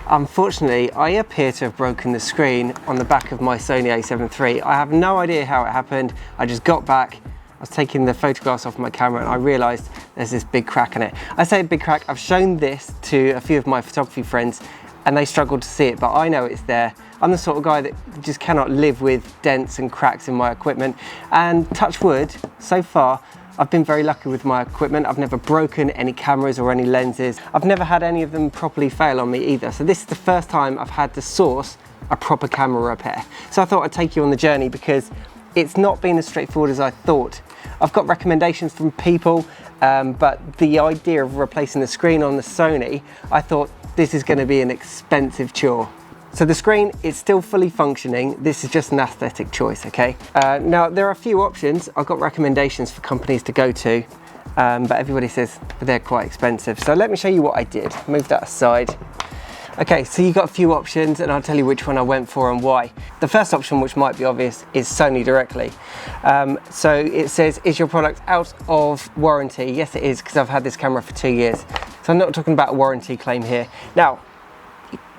Unfortunately, I appear to have broken the screen on the back of my Sony a7 III. I have no idea how it happened. I just got back, I was taking the photographs off my camera and I realised there's this big crack in it. I say big crack, I've shown this to a few of my photography friends and they struggled to see it, but I know it's there. I'm the sort of guy that just cannot live with dents and cracks in my equipment, and touch wood, so far, I've been very lucky with my equipment. I've never broken any cameras or any lenses. I've never had any of them properly fail on me either. So this is the first time I've had to source a proper camera repair. So I thought I'd take you on the journey because it's not been as straightforward as I thought. I've got recommendations from people, but the idea of replacing the screen on the Sony, I thought this is going to be an expensive chore. So the screen is still fully functioning. This is just an aesthetic choice, okay? Now there are a few options. I've got recommendations for companies to go to, but everybody says they're quite expensive. So let me show you what I did. Move that aside. Okay, so you've got a few options and I'll tell you which one I went for and why. The first option, which might be obvious, is Sony directly. So it says, is your product out of warranty? Yes, it is, because I've had this camera for 2 years. So I'm not talking about a warranty claim here. Now,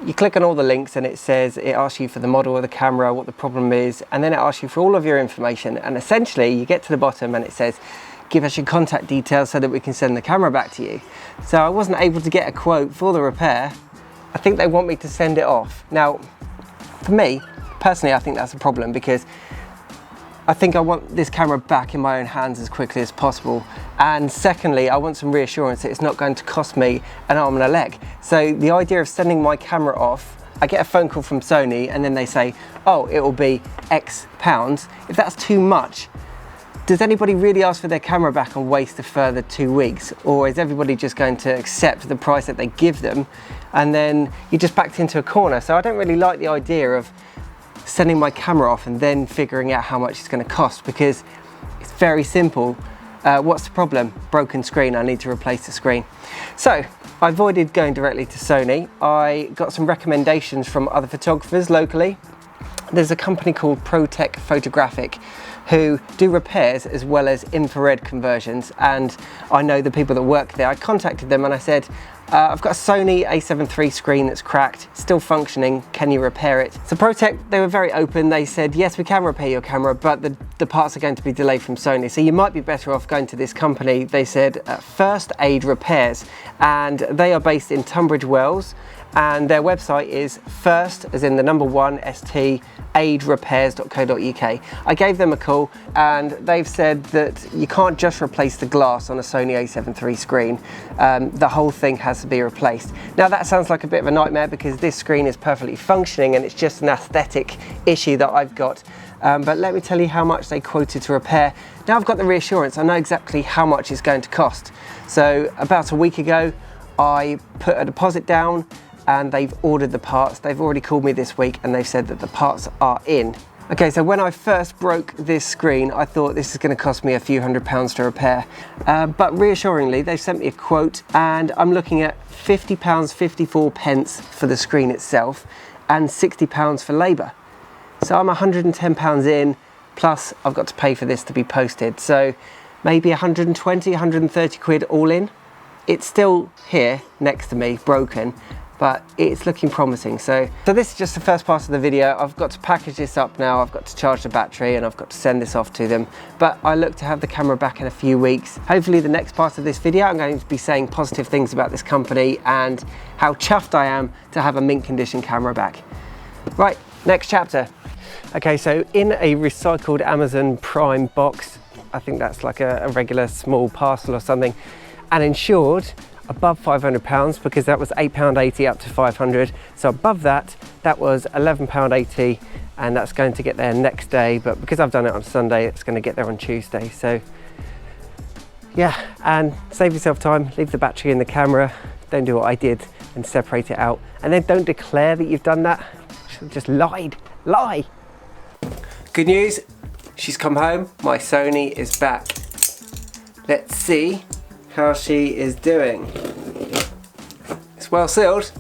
you click on all the links and it says, it asks you for the model of the camera, what the problem is, and then it asks you for all of your information. And essentially you get to the bottom and it says, give us your contact details so that we can send the camera back to you. So I wasn't able to get a quote for the repair. I think they want me to send it off. Now, for me, personally, I think that's a problem because I think I want this camera back in my own hands as quickly as possible. And secondly, I want some reassurance that it's not going to cost me an arm and a leg. So the idea of sending my camera off, I get a phone call from Sony and then they say, oh, it will be X pounds. If that's too much, does anybody really ask for their camera back and waste a further 2 weeks? Or is everybody just going to accept the price that they give them and then you're just backed into a corner? So I don't really like the idea of sending my camera off and then figuring out how much it's going to cost, because it's very simple. What's the problem? Broken screen, I need to replace the screen. So I avoided going directly to Sony. I got some recommendations from other photographers locally. There's a company called ProTech Photographic who do repairs as well as infrared conversions, and I know the people that work there. I contacted them and I said, I've got a Sony a7 III screen that's cracked, still functioning, can you repair it? So ProTech, they were very open. They said, yes, we can repair your camera, but the parts are going to be delayed from Sony, so you might be better off going to this company. They said First Aid Repairs, and they are based in Tunbridge Wells, and their website is first, as in the number 1, ST, aidrepairs.co.uk. I gave them a call and they've said that you can't just replace the glass on a Sony a7 III screen. The whole thing has to be replaced. Now that sounds like a bit of a nightmare because this screen is perfectly functioning and it's just an aesthetic issue that I've got. But let me tell you how much they quoted to repair. Now I've got the reassurance, I know exactly how much it's going to cost. So about a week ago, I put a deposit down and they've ordered the parts. They've already called me this week and they've said that the parts are in. Okay, so when I first broke this screen, I thought this is going to cost me a few £100s to repair. But reassuringly, they've sent me a quote and I'm looking at £50.54 for the screen itself and £60 for labour. So I'm £110 in, plus I've got to pay for this to be posted. So maybe 120, 130 quid all in. It's still here next to me, broken, but it's looking promising. So this is just the first part of the video. I've got to package this up now. I've got to charge the battery and I've got to send this off to them. But I look to have the camera back in a few weeks. Hopefully the next part of this video, I'm going to be saying positive things about this company and how chuffed I am to have a mint condition camera back. Right, next chapter. Okay, so in a recycled Amazon Prime box, I think that's like a regular small parcel or something, and insured above £500 because that was £8.80 up to 500. So above that, that was £11.80 and that's going to get there next day. But because I've done it on Sunday, it's going to get there on Tuesday. So yeah, and save yourself time, leave the battery in the camera, don't do what I did and separate it out. And then don't declare that you've done that, just lie. Good news, she's come home, my Sony is back. Let's see how she is doing. It's well sealed,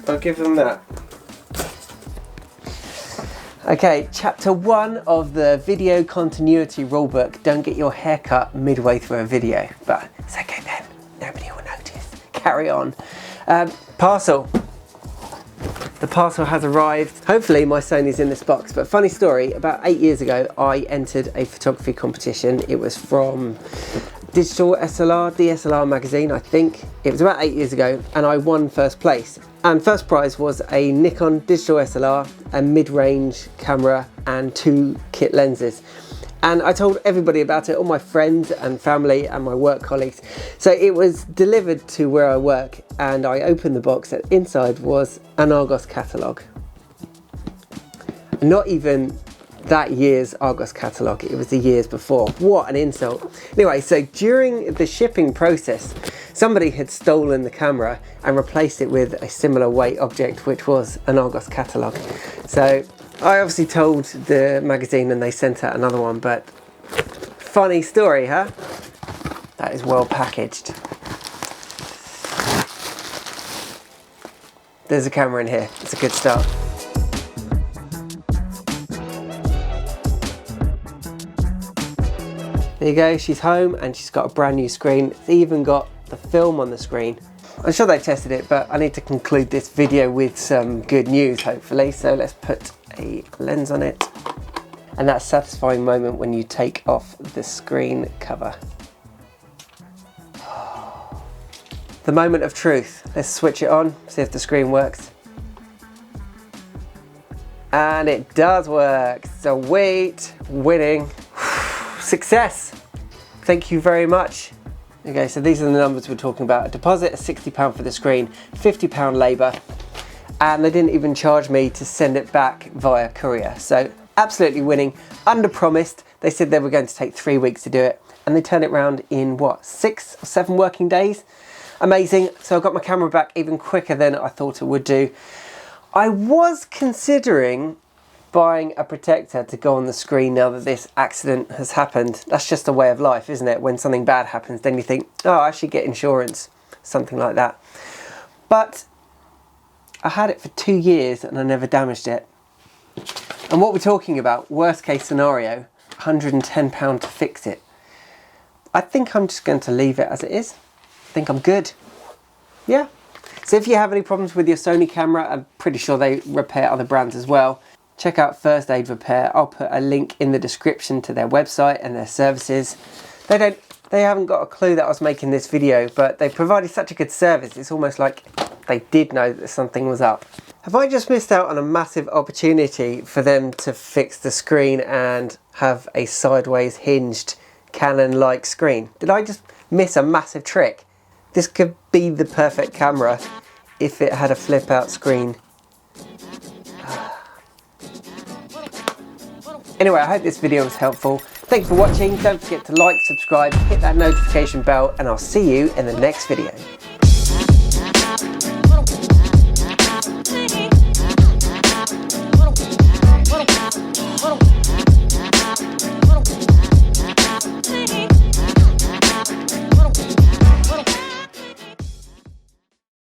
I'll give them that. Okay, chapter 1 of the video continuity rulebook. Don't get your hair cut midway through a video, but it's okay then, nobody will notice. Carry on. Parcel. The parcel has arrived. Hopefully my Sony's in this box, but funny story, about 8 years ago I entered a photography competition. It was from Digital SLR, DSLR magazine, I think. It was about 8 years ago, and I won first place. And first prize was a Nikon Digital SLR, a mid-range camera, and 2 kit lenses. And I told everybody about it, all my friends and family and my work colleagues. So it was delivered to where I work, and I opened the box, and inside was an Argos catalogue. Not even that year's Argos catalogue, it was the years before. What an insult. Anyway, so during the shipping process, somebody had stolen the camera and replaced it with a similar weight object, which was an Argos catalogue. So I obviously told the magazine and they sent out another one, but funny story, huh? That is well packaged. There's a camera in here, it's a good start. There you go, she's home and she's got a brand new screen. It's even got the film on the screen. I'm sure they've tested it, but I need to conclude this video with some good news, hopefully. So let's put a lens on it. And that satisfying moment when you take off the screen cover. The moment of truth. Let's switch it on, see if the screen works. And it does work. Sweet, winning. Success. Thank you very much. Okay, so these are the numbers we're talking about. A deposit of £60 for the screen, £50 labour, and they didn't even charge me to send it back via courier. So absolutely winning. Under promised. They said they were going to take 3 weeks to do it, and they turned it around in what, 6 or 7 working days? Amazing. So I got my camera back even quicker than I thought it would do. I was considering buying a protector to go on the screen now that this accident has happened. That's just a way of life, isn't it? When something bad happens, then you think, oh, I should get insurance, something like that. But I had it for 2 years and I never damaged it. And what we're talking about, worst case scenario, £110 to fix it. I think I'm just going to leave it as it is. I think I'm good. Yeah. So if you have any problems with your Sony camera, I'm pretty sure they repair other brands as well. Check out First Aid Repair. I'll put a link in the description to their website and their services. They haven't got a clue that I was making this video, but they provided such a good service. It's almost like they did know that something was up. Have I just missed out on a massive opportunity for them to fix the screen and have a sideways hinged Canon-like screen? Did I just miss a massive trick? This could be the perfect camera if it had a flip out screen. Anyway, I hope this video was helpful. Thank you for watching. Don't forget to like, subscribe, hit that notification bell, and I'll see you in the next video.